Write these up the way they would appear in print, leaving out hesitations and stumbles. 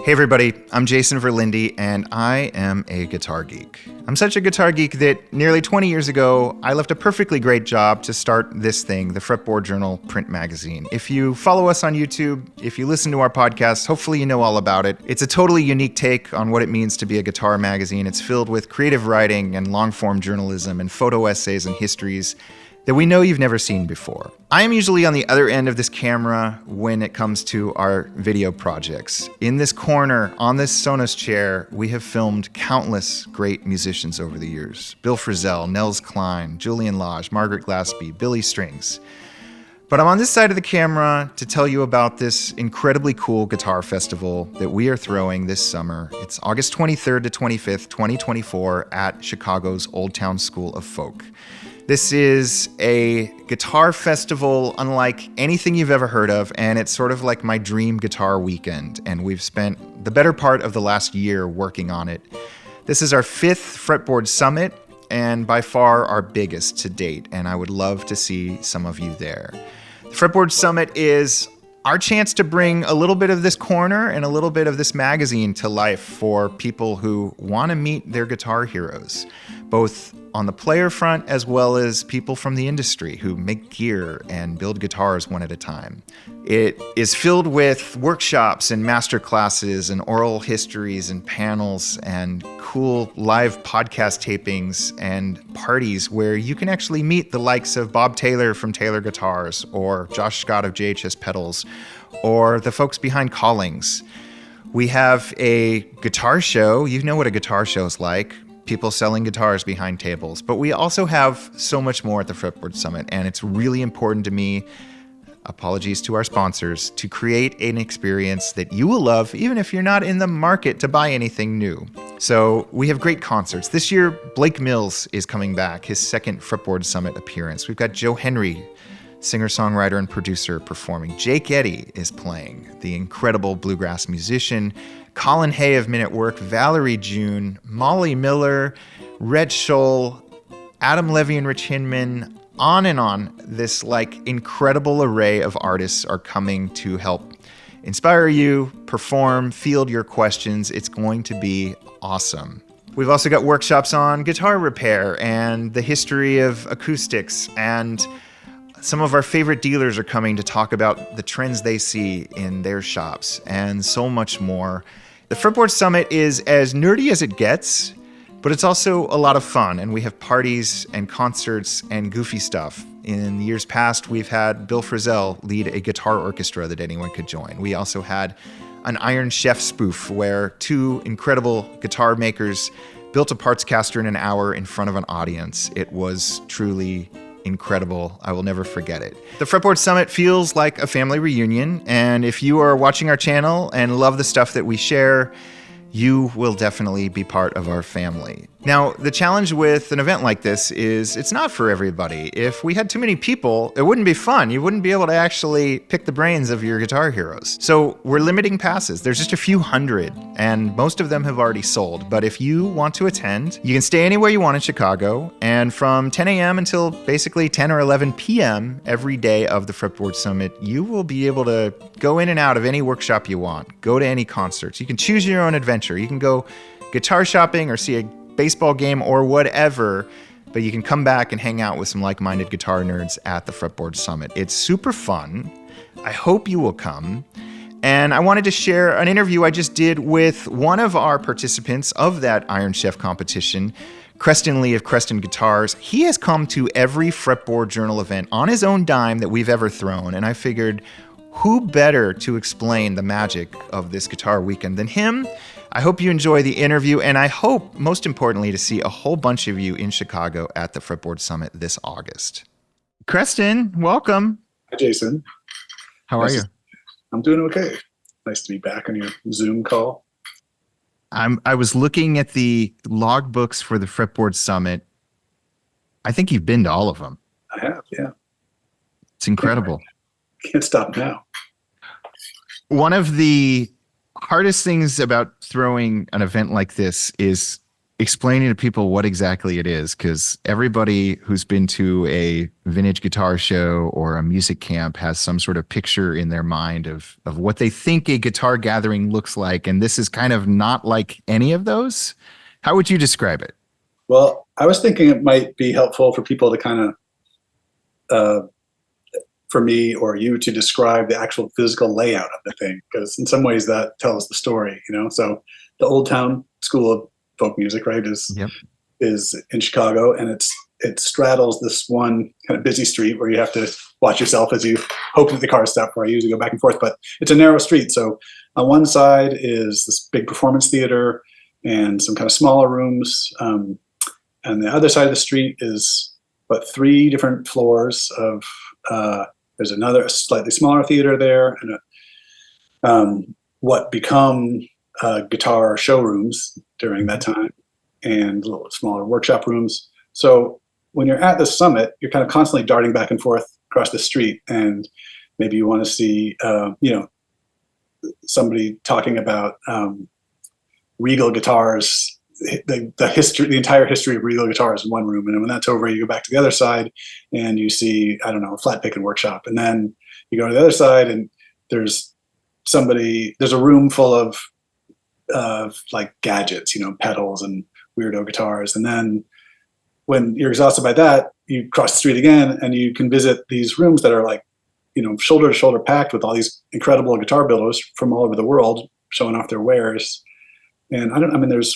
Hey everybody, I'm Jason Verlinde, and I am a guitar geek. I'm such a guitar geek that nearly 20 years ago, I left a perfectly great job to start this thing, the Fretboard Journal print magazine. If you follow us on YouTube, if you listen to our podcast, hopefully you know all about it. It's a totally unique take on what it means to be a guitar magazine. It's filled with creative writing and long-form journalism and photo essays and histories that we know you've never seen before. I am usually on the other end of this camera when it comes to our video projects. In this corner, on this Sonos chair, we have filmed countless great musicians over the years. Bill Frisell, Nels Cline, Julian Lage, Margaret Glaspie, Billy Strings. But I'm on this side of the camera to tell you about this incredibly cool guitar festival that we are throwing this summer. It's August 23rd to 25th, 2024 at Chicago's Old Town School of Folk. This is a guitar festival unlike anything you've ever heard of, and it's sort of like my dream guitar weekend, and we've spent the better part of the last year working on it. This is our 5th Fretboard Summit, and by far our biggest to date, and I would love to see some of you there. The Fretboard Summit is our chance to bring a little bit of this corner and a little bit of this magazine to life for people who want to meet their guitar heroes, both on the player front as well as people from the industry who make gear and build guitars one at a time. It is filled with workshops and master classes and oral histories and panels and cool live podcast tapings and parties where you can actually meet the likes of Bob Taylor from Taylor Guitars or Josh Scott of JHS Pedals or the folks behind Collings. We have a guitar show. You know what a guitar show is like. People selling guitars behind tables. But we also have so much more at the Fretboard Summit, and it's really important to me, apologies to our sponsors, to create an experience that you will love even if you're not in the market to buy anything new. So we have great concerts. This year, Blake Mills is coming back, his second Fretboard Summit appearance. We've got Joe Henry, singer-songwriter and producer, performing. Jake Eddy is playing, the incredible bluegrass musician. Colin Hay of Men at Work, Valerie June, Molly Miller, Rhett Shull, Adam Levy and Rich Hinman, on and on. This incredible array of artists are coming to help inspire you, perform, field your questions. It's going to be awesome. We've also got workshops on guitar repair and the history of acoustics, and some of our favorite dealers are coming to talk about the trends they see in their shops and so much more. The Fretboard Summit is as nerdy as it gets, but it's also a lot of fun, and we have parties and concerts and goofy stuff. In years past, we've had Bill Frisell lead a guitar orchestra that anyone could join. We also had an Iron Chef spoof where two incredible guitar makers built a parts caster in an hour in front of an audience. It was truly incredible. I will never forget it. The Fretboard Summit feels like a family reunion, and if you are watching our channel and love the stuff that we share, you will definitely be part of our family. Now, the challenge with an event like this is it's not for everybody. If we had too many people, it wouldn't be fun. You wouldn't be able to actually pick the brains of your guitar heroes. So we're limiting passes. There's just a few hundred, and most of them have already sold. But if you want to attend, you can stay anywhere you want in Chicago, and from 10 a.m. until basically 10 or 11 p.m. every day of the Fretboard Summit, you will be able to go in and out of any workshop you want, go to any concerts. You can choose your own adventure. You can go guitar shopping or see a baseball game or whatever, but you can come back and hang out with some like-minded guitar nerds at the Fretboard Summit. It's super fun. I hope you will come. And I wanted to share an interview I just did with one of our participants of that Iron Chef competition, Creston Lea of Creston Guitars. He has come to every Fretboard Journal event on his own dime that we've ever thrown, and I figured, who better to explain the magic of this guitar weekend than him? I hope you enjoy the interview, and I hope, most importantly, to see a whole bunch of you in Chicago at the Fretboard Summit this August. Creston, welcome. Hi, Jason. How are you? I'm doing okay. Nice to be back on your Zoom call. I was looking at the logbooks for the Fretboard Summit. I think you've been to all of them. I have, yeah. It's incredible. Can't stop now. One of the hardest things about throwing an event like this is explaining to people what exactly it is, because everybody who's been to a vintage guitar show or a music camp has some sort of picture in their mind of what they think a guitar gathering looks like. And this is kind of not like any of those. How would you describe it? Well, I was thinking it might be helpful for people to kind of, for me or you to describe the actual physical layout of the thing, because in some ways that tells the story, So the Old Town School of Folk Music, right, is in Chicago, and it straddles this one kind of busy street where you have to watch yourself as you hope that the cars stop, where I usually go back and forth, but it's a narrow street. So on one side is this big performance theater and some kind of smaller rooms. And the other side of the street is about 3 different floors of, there's another slightly smaller theater there, and what become guitar showrooms during that time, and little smaller workshop rooms. So when you're at the summit, you're kind of constantly darting back and forth across the street, and maybe you want to see, somebody talking about Regal guitars, the entire history of Regal guitars in one room, and when that's over, you go back to the other side and you see, I don't know, a flat picking workshop, and then you go to the other side and there's a room full of like gadgets, pedals and weirdo guitars, and then when you're exhausted by that, you cross the street again and you can visit these rooms that are like, shoulder to shoulder packed with all these incredible guitar builders from all over the world showing off their wares. And there's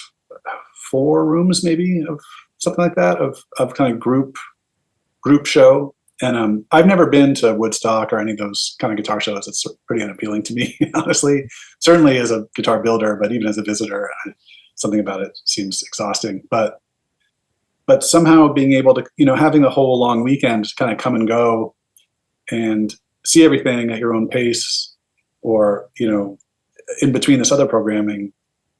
4 rooms maybe of something like that of kind of group show. And I've never been to Woodstock or any of those kind of guitar shows. It's pretty unappealing to me, honestly. Certainly as a guitar builder, but even as a visitor, something about it seems exhausting. But somehow being able to, having a whole long weekend to kind of come and go and see everything at your own pace, or, in between this other programming,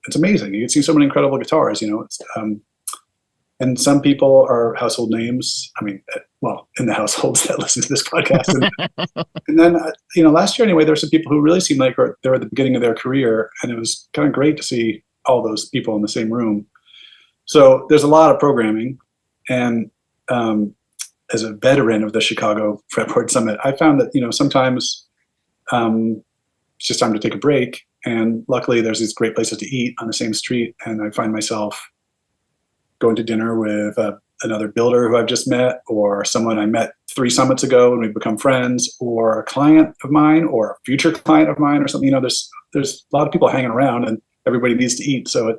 it's amazing. You can see so many incredible guitars, and some people are household names. In the households that listen to this podcast. And then, last year anyway, there were some people who really seemed like they were at the beginning of their career, and it was kind of great to see all those people in the same room. So there's a lot of programming, and as a veteran of the Chicago Fretboard Summit, I found that, sometimes it's just time to take a break. And luckily there's these great places to eat on the same street. And I find myself going to dinner with another builder who I've just met, or someone I met 3 summits ago and we've become friends, or a client of mine or a future client of mine or something. There's a lot of people hanging around and everybody needs to eat. So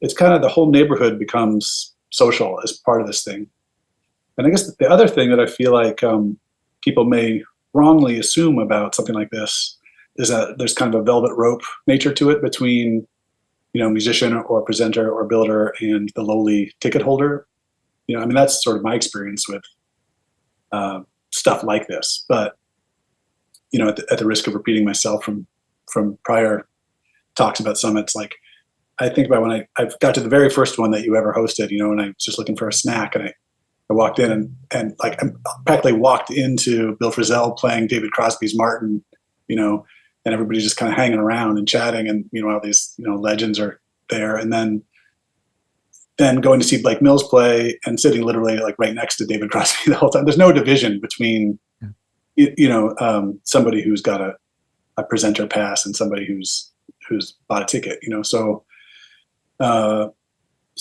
it's kind of, the whole neighborhood becomes social as part of this thing. And I guess the other thing that I feel like people may wrongly assume about something like this is that there's kind of a velvet rope nature to it between, musician or presenter or builder and the lowly ticket holder. That's sort of my experience with stuff like this. But, at the risk of repeating myself from prior talks about summits, like I think about when I got to the very first one that you ever hosted, and I was just looking for a snack, and I walked in and like I practically walked into Bill Frisell playing David Crosby's Martin, and everybody's just kind of hanging around and chatting, and all these legends are there, and then going to see Blake Mills play and sitting literally like right next to David Crosby the whole time. There's no division between somebody who's got a presenter pass and somebody who's bought a ticket. So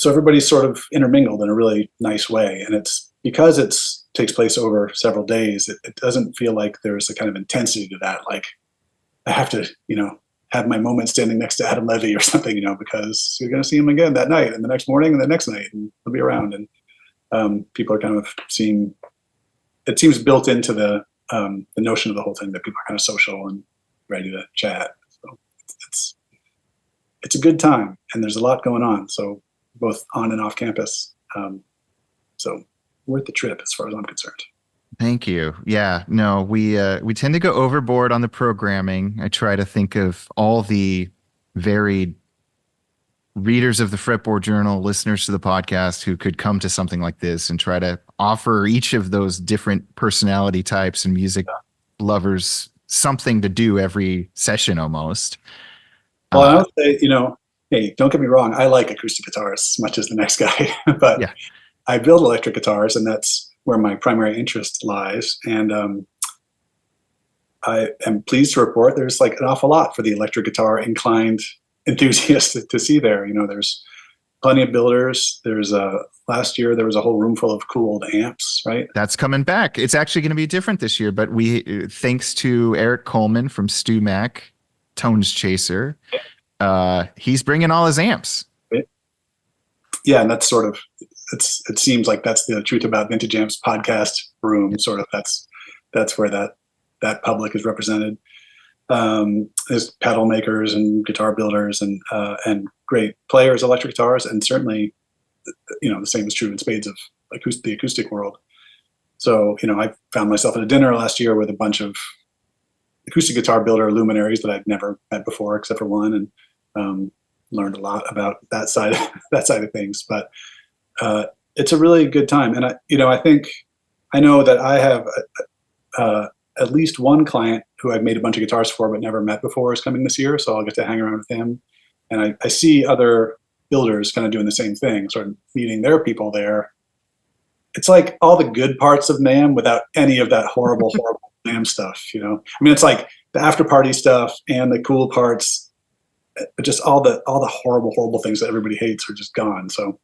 everybody's sort of intermingled in a really nice way, and it's because takes place over several days. It doesn't feel like there's a kind of intensity to that. Like I have to, have my moment standing next to Adam Levy or something, because you're going to see him again that night and the next morning and the next night, and he'll be around. And people are kind of it seems built into the notion of the whole thing that people are kind of social and ready to chat. So it's a good time, and there's a lot going on. So both on and off campus. So worth the trip as far as I'm concerned. Thank you. Yeah, no, we tend to go overboard on the programming. I try to think of all the varied readers of the Fretboard Journal, listeners to the podcast who could come to something like this, and try to offer each of those different personality types and music lovers something to do every session almost. Well, I would say, hey, don't get me wrong, I like acoustic guitars as much as the next guy, but Yeah. I build electric guitars, and that's where my primary interest lies. And I am pleased to report there's like an awful lot for the electric guitar inclined enthusiast to see there. There's plenty of builders. Last year there was a whole room full of cool old amps, right? That's coming back. It's actually going to be different this year, but thanks to Eric Coleman from Stu Mac, Tones Chaser, he's bringing all his amps. Yeah, and that's sort of, it seems like that's the Truth About Vintage Amps podcast room. Sort of that's where that public is represented. There's pedal makers and guitar builders and great players, electric guitars, and certainly, the same is true in spades of the acoustic world. So, I found myself at a dinner last year with a bunch of acoustic guitar builder luminaries that I'd never met before, except for one, and learned a lot about that side of things. But it's a really good time, and I know that I have at least one client who I've made a bunch of guitars for but never met before is coming this year, so I'll get to hang around with him. And I see other builders kind of doing the same thing, sort of meeting their people there. It's like all the good parts of NAMM without any of that horrible NAMM stuff, it's like the after party stuff and the cool parts, but just all the horrible things that everybody hates are just gone. So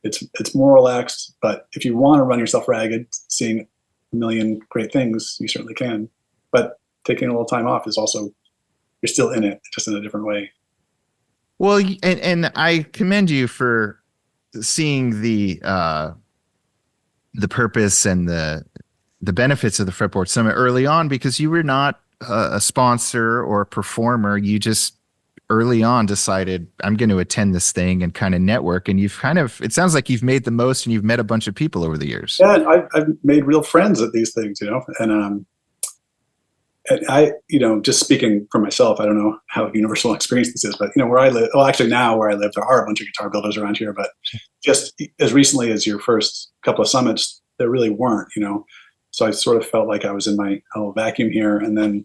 it's more relaxed, but if you want to run yourself ragged, seeing a million great things, you certainly can. But taking a little time off is also, you're still in it, just in a different way. Well, and I commend you for seeing the purpose and the benefits of the Fretboard Summit early on, because you were not a sponsor or a performer. You just early on decided, I'm going to attend this thing and kind of network. And it sounds like you've made the most, and you've met a bunch of people over the years. Yeah, and I've made real friends at these things, and I, just speaking for myself, I don't know how universal experience this is, but where I live, now where I live, there are a bunch of guitar builders around here, but just as recently as your first couple of summits, there really weren't, so I sort of felt like I was in my little vacuum here. And then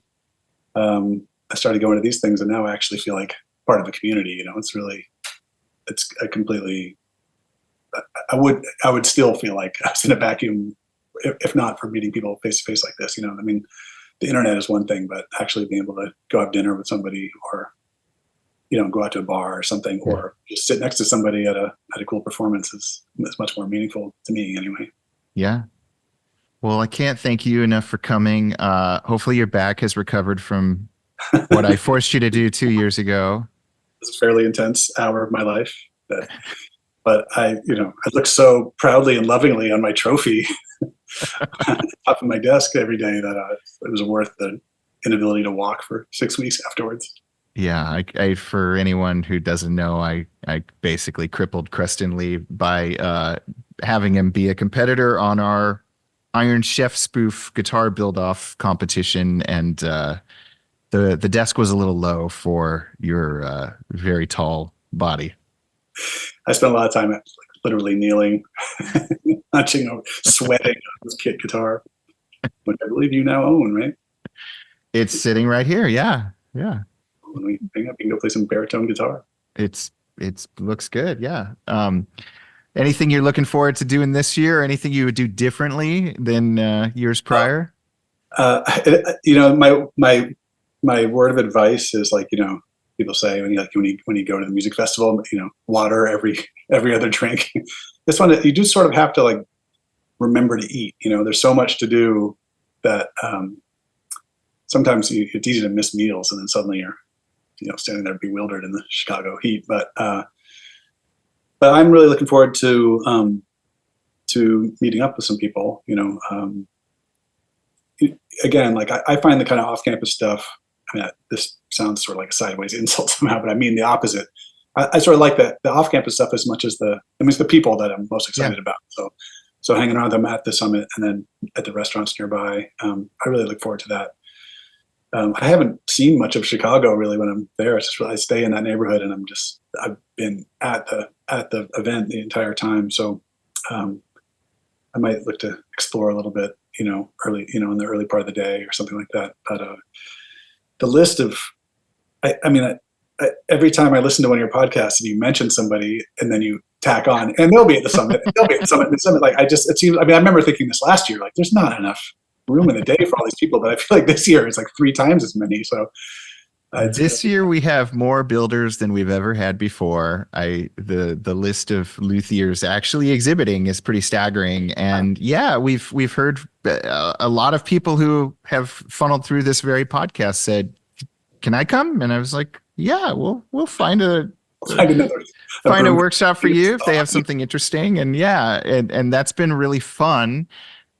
I started going to these things, and now I actually feel like part of a community. It's a completely, I would still feel like I was in a vacuum if not for meeting people face to face like this. The internet is one thing, but actually being able to go have dinner with somebody, or go out to a bar or something, or just sit next to somebody at a cool performance is much more meaningful to me anyway. Yeah. Well, I can't thank you enough for coming. Hopefully your back has recovered from what I forced you to do 2 years ago. It's a fairly intense hour of my life, but I look so proudly and lovingly on my trophy top of my desk every day that it was worth the inability to walk for 6 weeks afterwards. Yeah, I for anyone who doesn't know, I basically crippled Creston Lea by having him be a competitor on our Iron Chef spoof guitar build-off competition, and the desk was a little low for your very tall body. I spent a lot of time literally kneeling, hunching over, sweating on this kit guitar, which I believe you now own, right? It's sitting right here. Yeah. When we hang up, you can go play some baritone guitar. It looks good. Yeah. Anything you're looking forward to doing this year? Or anything you would do differently than years prior? My word of advice is people say when you go to the music festival, water every other drink. This one, you do sort of have to remember to eat. There's so much to do that sometimes it's easy to miss meals, and then suddenly you're standing there bewildered in the Chicago heat. But I'm really looking forward to meeting up with some people. Again, I find the kind of off-campus stuff. This sounds sort of like a sideways insult somehow, but I mean the opposite. I sort of like the off-campus stuff as much as it's the people that I'm most excited about. So hanging around them at the summit and then at the restaurants nearby, I really look forward to that. I haven't seen much of Chicago really when I'm there. It's just I stay in that neighborhood, and I've been at the event the entire time. So I might look to explore a little bit, early, in the early part of the day or something like that. But the list of, I every time I listen to one of your podcasts and you mention somebody and then you tack on, and they'll be at the summit, like it seems, I mean, I remember thinking this last year, like there's not enough room in the day for all these people, but I feel like this year it's like 3 times as many. So this year we have more builders than we've ever had before. The list of luthiers actually exhibiting is pretty staggering, and yeah, we've heard a lot of people who have funneled through this very podcast said, "Can I come?" And I was like, "Yeah, we'll find a workshop for you if they have something interesting." And yeah, and that's been really fun.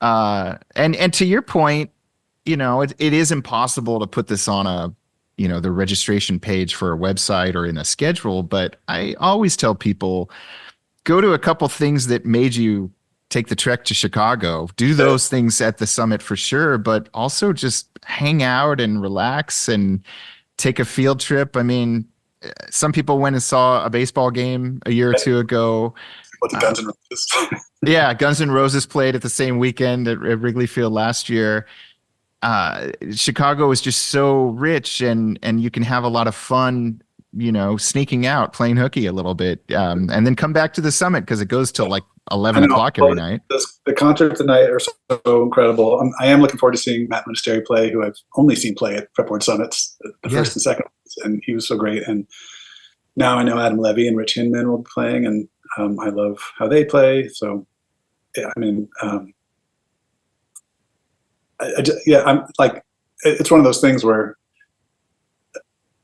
And to your point, it is impossible to put this on the registration page for a website or in a schedule, but I always tell people, go to a couple things that made you take the trek to Chicago, do those things at the summit for sure, but also just hang out and relax and take a field trip. I mean, some people went and saw a baseball game a year or two ago. What's Guns N' Roses? Yeah, Guns N' Roses played at the same weekend at Wrigley Field last year. Chicago is just so rich, and you can have a lot of fun, sneaking out, playing hooky a little bit, and then come back to the summit because it goes till like 11 o'clock every night. The concerts tonight are so incredible. I am looking forward to seeing Matt Monasteri play, who I've only seen play at Fretboard Summits, the first and second, and he was so great. And now I know Adam Levy and Rich Hinman will be playing, and I love how they play. So, yeah, I mean, I'm like, it's one of those things where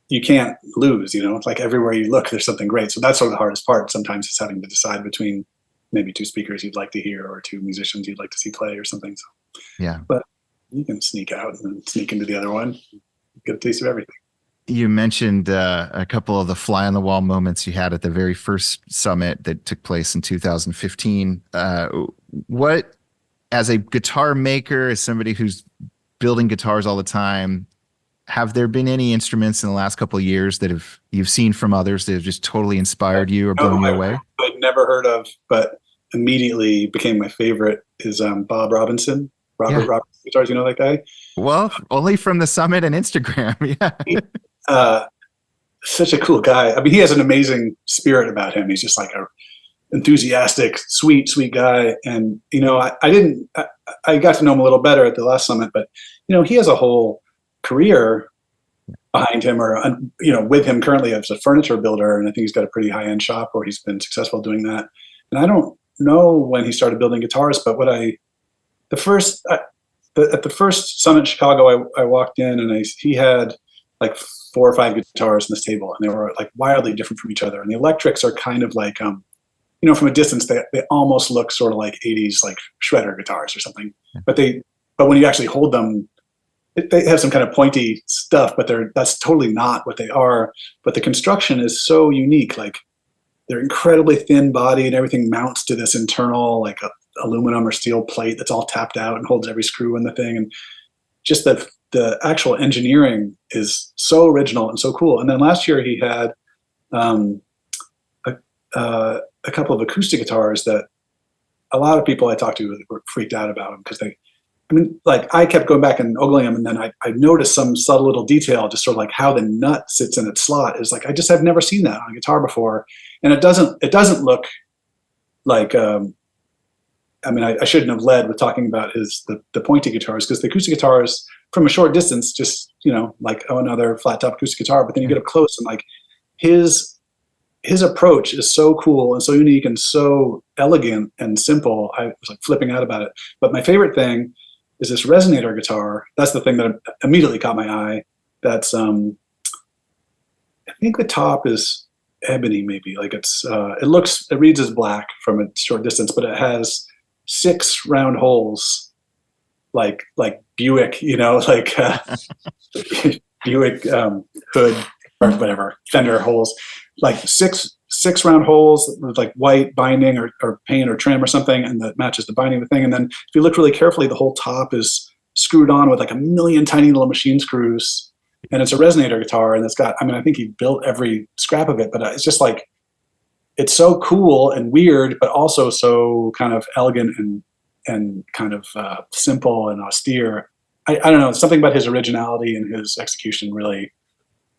you can't lose, it's like everywhere you look, there's something great. So that's sort of the hardest part sometimes, is having to decide between maybe 2 speakers you'd like to hear or 2 musicians you'd like to see play or something. So, yeah, but you can sneak out and then sneak into the other one, get a taste of everything. You mentioned a couple of the fly on the wall moments you had at the very first summit that took place in 2015. What, as a guitar maker, as somebody who's building guitars all the time, have there been any instruments in the last couple of years that you've seen from others that have just totally inspired you or blown you away? I'd never heard of, but immediately became my favorite is Bob Robinson. Robinson guitars, you know that guy? Well, only from the summit and Instagram. Yeah. Such a cool guy. I mean, he has an amazing spirit about him. He's just like a enthusiastic, sweet guy. And, I got to know him a little better at the last summit, but, he has a whole career behind him, or, with him currently as a furniture builder. And I think he's got a pretty high-end shop where he's been successful doing that. And I don't know when he started building guitars, but at the first summit in Chicago, I walked in and he had like 4 or 5 guitars on this table, and they were like wildly different from each other. And the electrics are kind of like, from a distance, they almost look sort of like 80s, like shredder guitars or something. But when you actually hold them, they have some kind of pointy stuff, but that's totally not what they are. But the construction is so unique. Like, they're incredibly thin bodied, and everything mounts to this internal like aluminum or steel plate that's all tapped out and holds every screw in the thing. And just the actual engineering is so original and so cool. And then last year he had a couple of acoustic guitars that a lot of people I talked to were freaked out about them, because I kept going back and ogling them, and then I noticed some subtle little detail, just sort of like how the nut sits in its slot. Is like, I just have never seen that on a guitar before. And it doesn't look like, I shouldn't have led with talking about the pointy guitars, because the acoustic guitars from a short distance, just, like, another flat top acoustic guitar. But then you get up close, and like his approach is so cool and so unique and so elegant and simple. I was like flipping out about it. But my favorite thing is this resonator guitar. That's the thing that immediately caught my eye. That's, I think the top is ebony, maybe. Like it reads as black from a short distance, but it has 6 round holes, like Buick, like Buick hood or whatever, fender holes, like six round holes with like white binding or paint or trim or something, and that matches the binding of the thing. And then if you look really carefully, the whole top is screwed on with like a million tiny little machine screws, and it's a resonator guitar, and it's got, I think he built every scrap of it, but it's just like, it's so cool and weird, but also so kind of elegant and kind of simple and austere. I don't know, something about his originality and his execution really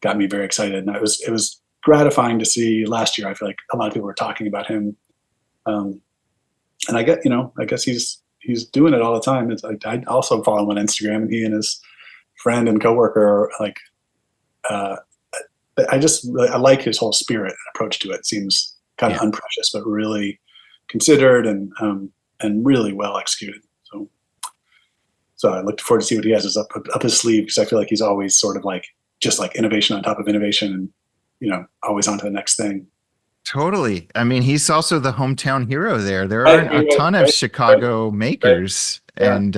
got me very excited. And it was gratifying to see last year. I feel like a lot of people were talking about him. And I guess he's doing it all the time. I also follow him on Instagram, and he and his friend and coworker are like, I like his whole spirit and approach to it. Seems kind of unprecious, but really considered and really well executed. So I look forward to see what he has up his sleeve, because I feel like he's always sort of like just like innovation on top of innovation, and always on to the next thing. Totally. I mean, he's also the hometown hero there. There aren't a ton of Chicago makers, and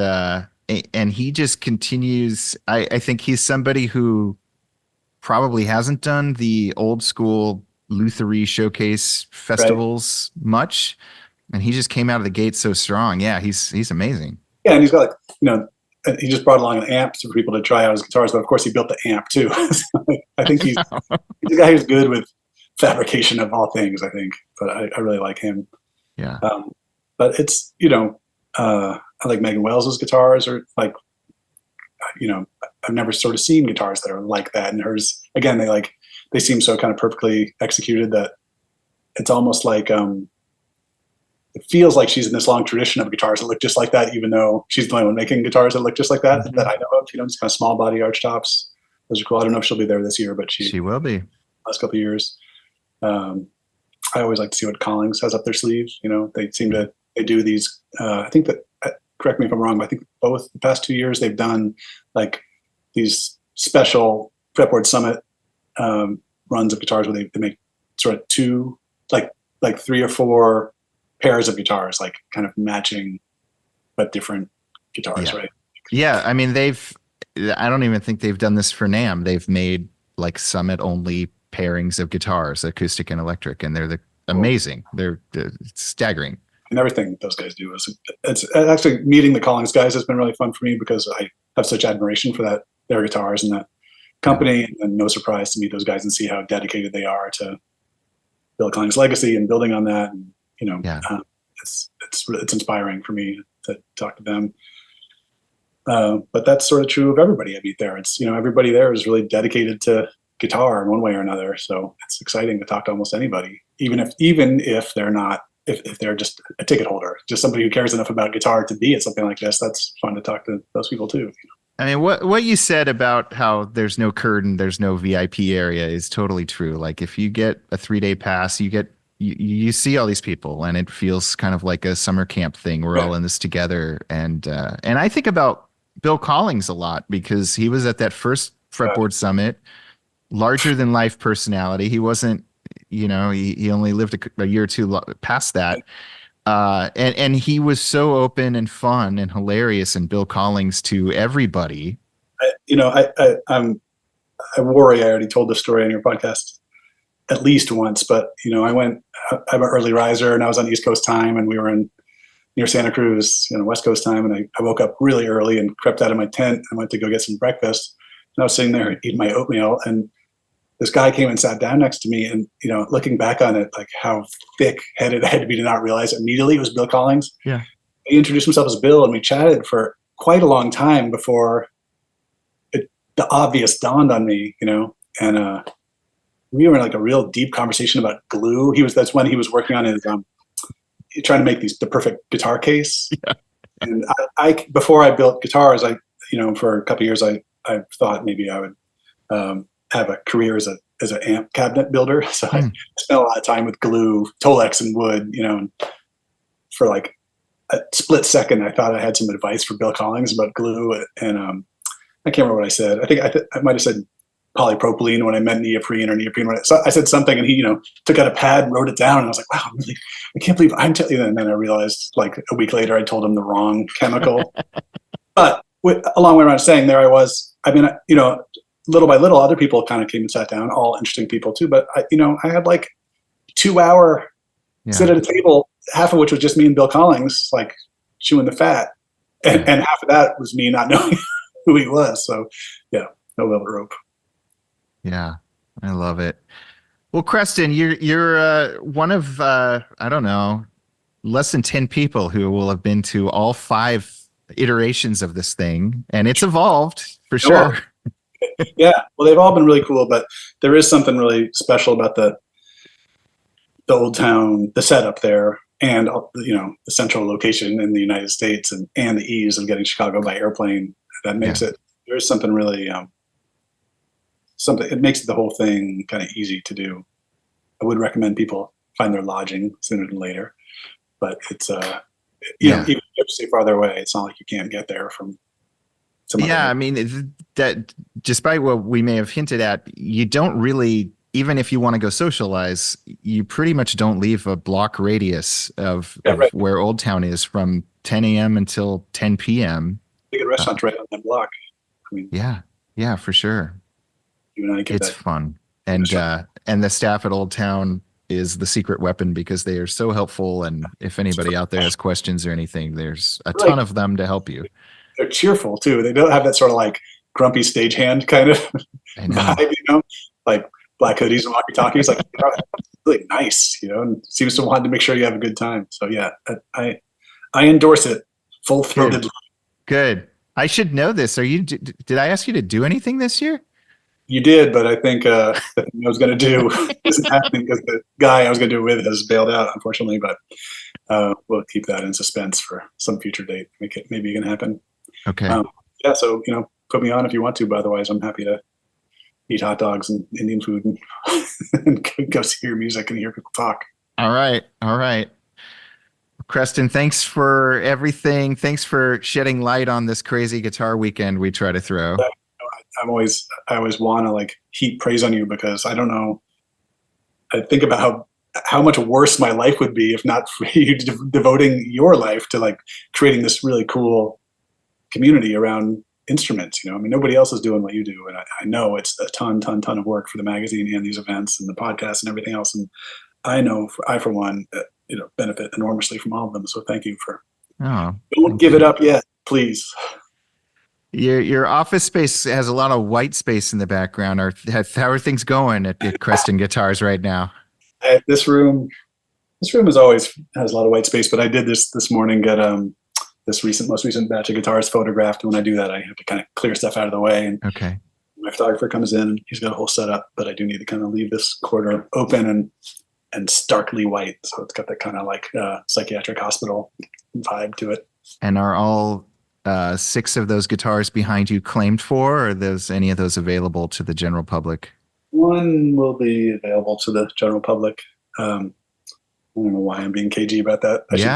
he just continues. I think he's somebody who probably hasn't done the old school Lutherie showcase festivals much, and he just came out of the gate so strong. Yeah, he's amazing. Yeah, and he's got he just brought along an amp for people to try out his guitars, but of course he built the amp too. So I think he's a guy who's good with fabrication of all things, I think, but I really like him. Yeah. But it's, I like Megan Wells's guitars, or like, I've never sort of seen guitars that are like that. And hers, again, they seem so kind of perfectly executed that it's almost like, it feels like she's in this long tradition of guitars that look just like that, even though she's the only one making guitars that look just like that, that I know of, just kind of small body arch tops. Those are cool. I don't know if she'll be there this year, but she will be. Last couple of years. I always like to see what Collings has up their sleeves. They do these, I think that, correct me if I'm wrong, but I think both the past 2 years they've done like these special Fretboard Summit runs of guitars where they make sort of two, like 3 or 4 pairs of guitars, like kind of matching but different guitars, right? Yeah, I mean I don't even think they've done this for NAMM. They've made like Summit only pairings of guitars, acoustic and electric, and they're amazing. They're staggering. And everything those guys do it's actually, meeting the Collings guys has been really fun for me, because I have such admiration for their guitars and that company, and no surprise to meet those guys and see how dedicated they are to Bill Collings' legacy and building on that. And it's inspiring for me to talk to them. But that's sort of true of everybody I meet there. It's everybody there is really dedicated to guitar in one way or another. So it's exciting to talk to almost anybody, even if they're not, if they're just a ticket holder, just somebody who cares enough about guitar to be at something like this. That's fun to talk to those people too. I mean, what you said about how there's no curtain, there's no VIP area is totally true. Like if you get a 3-day pass, you see all these people, and it feels kind of like a summer camp thing. We're all in this together. And I think about Bill Collings a lot, because he was at that first Fretboard Summit, larger than life personality. He wasn't, he only lived a year or two past that. And he was so open and fun and hilarious, and Bill Collings to everybody. I worry I already told this story on your podcast at least once, but I'm an early riser, and I was on East Coast time, and we were near Santa Cruz, West Coast time, and I woke up really early and crept out of my tent and went to go get some breakfast. And I was sitting there eating my oatmeal, and this guy came and sat down next to me, and looking back on it, like how thick-headed I had to be to not realize immediately it was Bill Collings. Yeah, he introduced himself as Bill, and we chatted for quite a long time before the obvious dawned on me. And we were in like a real deep conversation about glue. That's when he was working on his trying to make the perfect guitar case. Yeah. And I before I built guitars, for a couple of years I thought maybe I would have a career as an amp cabinet builder. So I spent a lot of time with glue, Tolex, and wood. And for like a split second, I thought I had some advice for Bill Collings about glue, and I can't remember what I said. I think I might have said polypropylene when I meant neoprene, or neoprene. So I said something, and he, took out a pad and wrote it down. And I was like, wow, I can't believe I'm telling you. And then I realized like a week later, I told him the wrong chemical. But a long way around saying, there I was. I mean, little by little, other people kind of came and sat down, all interesting people too. But I had like 2-hour sit at a table, half of which was just me and Bill Collings, like chewing the fat. And half of that was me not knowing who he was. So yeah, no velvet rope. Yeah, I love it. Well, Creston, you're one of I don't know, less than 10 people who will have been to all 5 iterations of this thing, and it's evolved for sure. Yeah, well, they've all been really cool, but there is something really special about the old town, the setup there, and the central location in the United States, and the ease of getting Chicago by airplane. That makes it. There's something really something. It makes the whole thing kind of easy to do. I would recommend people find their lodging sooner than later, but it's even if you have to stay farther away, it's not like you can't get there from some other. I mean, that despite what we may have hinted at, you don't really, even if you want to go socialize, you pretty much don't leave a block radius of where Old Town is from 10 a.m. until 10 p.m. You get restaurants right on that block. I mean, yeah, for sure. You and I get it's fun, and the staff at Old Town is the secret weapon because they are so helpful. And if anybody out there has questions or anything, there's a ton of them to help you. They're cheerful too. They don't have that sort of like grumpy stagehand kind of vibe, like black hoodies and walkie-talkies. Like really nice, and seems to want to make sure you have a good time. So yeah, I endorse it full-throatedly. Good. I should know this. Did I ask you to do anything this year? You did, but I think the thing I was going to do isn't happening because the guy I was going to do it with has bailed out, unfortunately. But we'll keep that in suspense for some future date. Maybe it can happen. Okay. So put me on if you want to. But otherwise, I'm happy to eat hot dogs and Indian food and go see your music and hear people talk. All right. Creston, thanks for everything. Thanks for shedding light on this crazy guitar weekend we try to throw. I always want to like heap praise on you because I don't know. I think about how much worse my life would be if not for you devoting your life to like creating this really cool community around instruments. I mean, nobody else is doing what you do, and I know it's a ton of work for the magazine and these events and the podcast and everything else. And I know I for one, benefit enormously from all of them. So thank you for. Don't give it up yet, please. Your office space has a lot of white space in the background. How are things going at Creston Guitars right now? This room is always has a lot of white space, but I did this morning get this most recent batch of guitars photographed. And when I do that, I have to kind of clear stuff out of the way. And my photographer comes in and he's got a whole setup, but I do need to kind of leave this corner open and starkly white. So it's got that kind of like psychiatric hospital vibe to it. And are all 6 of those guitars behind you claimed for, or are any of those available to the general public? One will be available to the general public. I don't know why I'm being cagey about that. You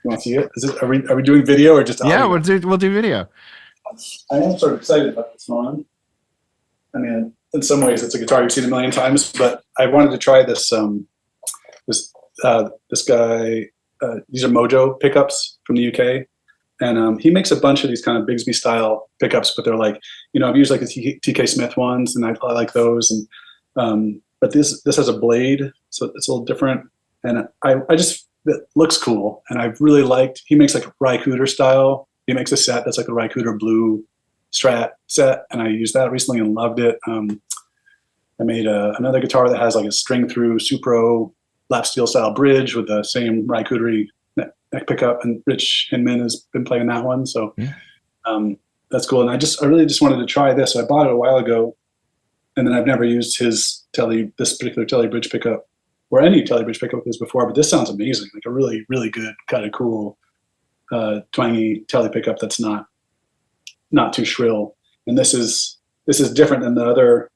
want to see it? Are we doing video or just audio? Yeah, we'll do video. I am sort of excited about this one. I mean, in some ways, it's a guitar you've seen a million times, but I wanted to try this. This guy. These are Mojo pickups from the UK. And he makes a bunch of these kind of Bigsby style pickups, but they're like, I've used like the TK Smith ones, and I like those. And but this has a blade, so it's a little different. And it looks cool, and I've really liked. He makes like a Rycooter style. He makes a set that's like a Rycooter blue Strat set, and I used that recently and loved it. I made another guitar that has like a string through Supro lap steel style bridge with the same Rycootery neck pickup, and Rich Hinman has been playing that one, so that's cool. And I really just wanted to try this. So I bought it a while ago, and then I've never used this particular Telly bridge pickup or any Telly bridge pickup with this before. But this sounds amazing, like a really really good kind of cool twangy Telly pickup that's not too shrill. And this is different than the other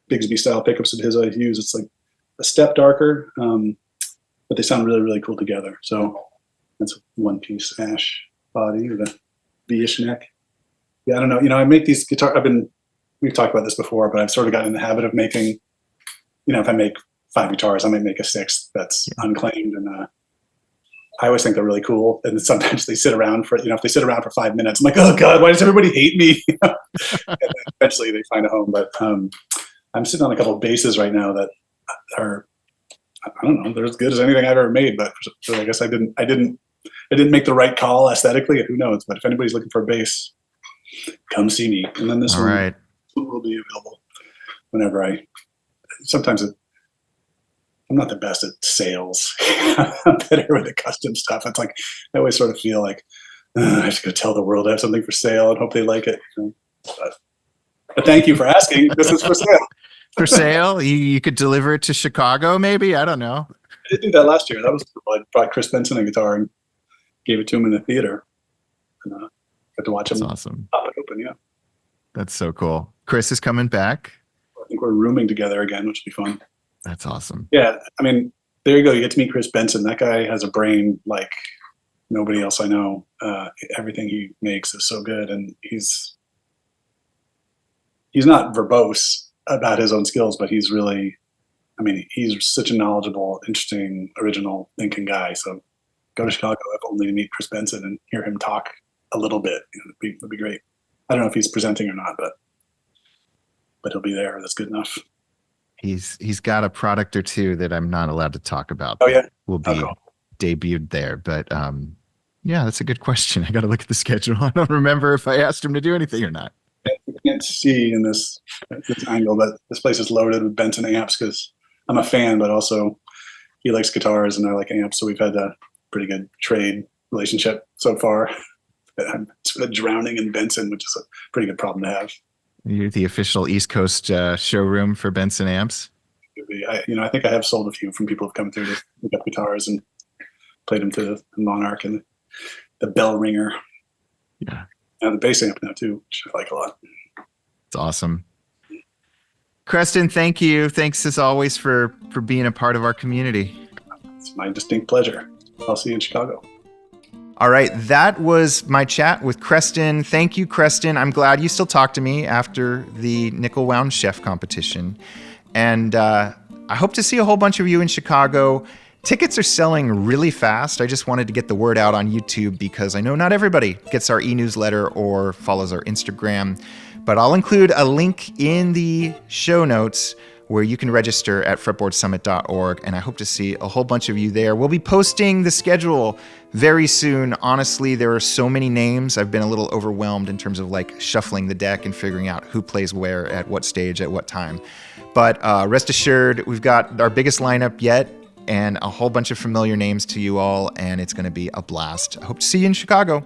Bigsby style pickups of his I've used. It's like a step darker, but they sound really really cool together. So. That's a one-piece ash body with a V-ish neck. Yeah, I don't know. I make these guitar. We've talked about this before, but I've sort of gotten in the habit of making. If I make 5 guitars, I might make a 6th that's unclaimed, and I always think they're really cool. And sometimes they sit around for, if they sit around for 5 minutes, I'm like, oh god, why does everybody hate me? And then eventually they find a home. But I'm sitting on a couple of basses right now that are, I don't know, they're as good as anything I've ever made. But I guess I didn't make the right call aesthetically. Who knows? But if anybody's looking for a bass, come see me. And then this one will be available whenever sometimes I'm not the best at sales. I'm better with the custom stuff. It's like, I always sort of feel like I have to go tell the world I have something for sale and hope they like it. But But thank you for asking. This is for sale. For sale? You could deliver it to Chicago, maybe? I don't know. I did do that last year. That was cool. I brought Chris Benson a guitar and gave it to him in the theater. And got to watch him awesome. pop it open, yeah. That's so cool. Chris is coming back. I think we're rooming together again, which will be fun. That's awesome. Yeah, I mean, there you go. You get to meet Chris Benson. That guy has a brain like nobody else I know. Everything he makes is so good, and he's not verbose about his own skills, but he's really, I mean, he's such a knowledgeable, interesting, original thinking guy. So go to Chicago if only to meet Chris Benson and hear him talk a little bit. It'd be great. I don't know if he's presenting or not, but he'll be there. That's good enough. He's got a product or two that I'm not allowed to talk about. Oh yeah, will be debuted there. But yeah, that's a good question. I got to look at the schedule. I don't remember if I asked him to do anything or not. You can't see in this angle, but this place is loaded with Benson amps because I'm a fan, but also he likes guitars and I like amps. So we've had a pretty good trade relationship so far. I'm sort of drowning in Benson, which is a pretty good problem to have. You're the official East Coast showroom for Benson amps. I think I have sold a few from people who've come through to pick up guitars and played them to the Monarch and the Bell Ringer. Yeah. And the bass amp now too, which I like a lot. It's awesome. Creston, thank you. Thanks as always for being a part of our community. It's my distinct pleasure. I'll see you in Chicago. All right, that was my chat with Creston. Thank you, Creston. I'm glad you still talk to me after the Nickel Wound Chef competition. And I hope to see a whole bunch of you in Chicago. Tickets are selling really fast. I just wanted to get the word out on YouTube because I know not everybody gets our e-newsletter or follows our Instagram. But I'll include a link in the show notes where you can register at fretboardsummit.org, and I hope to see a whole bunch of you there. We'll be posting the schedule very soon. Honestly, there are so many names. I've been a little overwhelmed in terms of like shuffling the deck and figuring out who plays where at what stage at what time. But rest assured, we've got our biggest lineup yet and a whole bunch of familiar names to you all, and it's going to be a blast. I hope to see you in Chicago.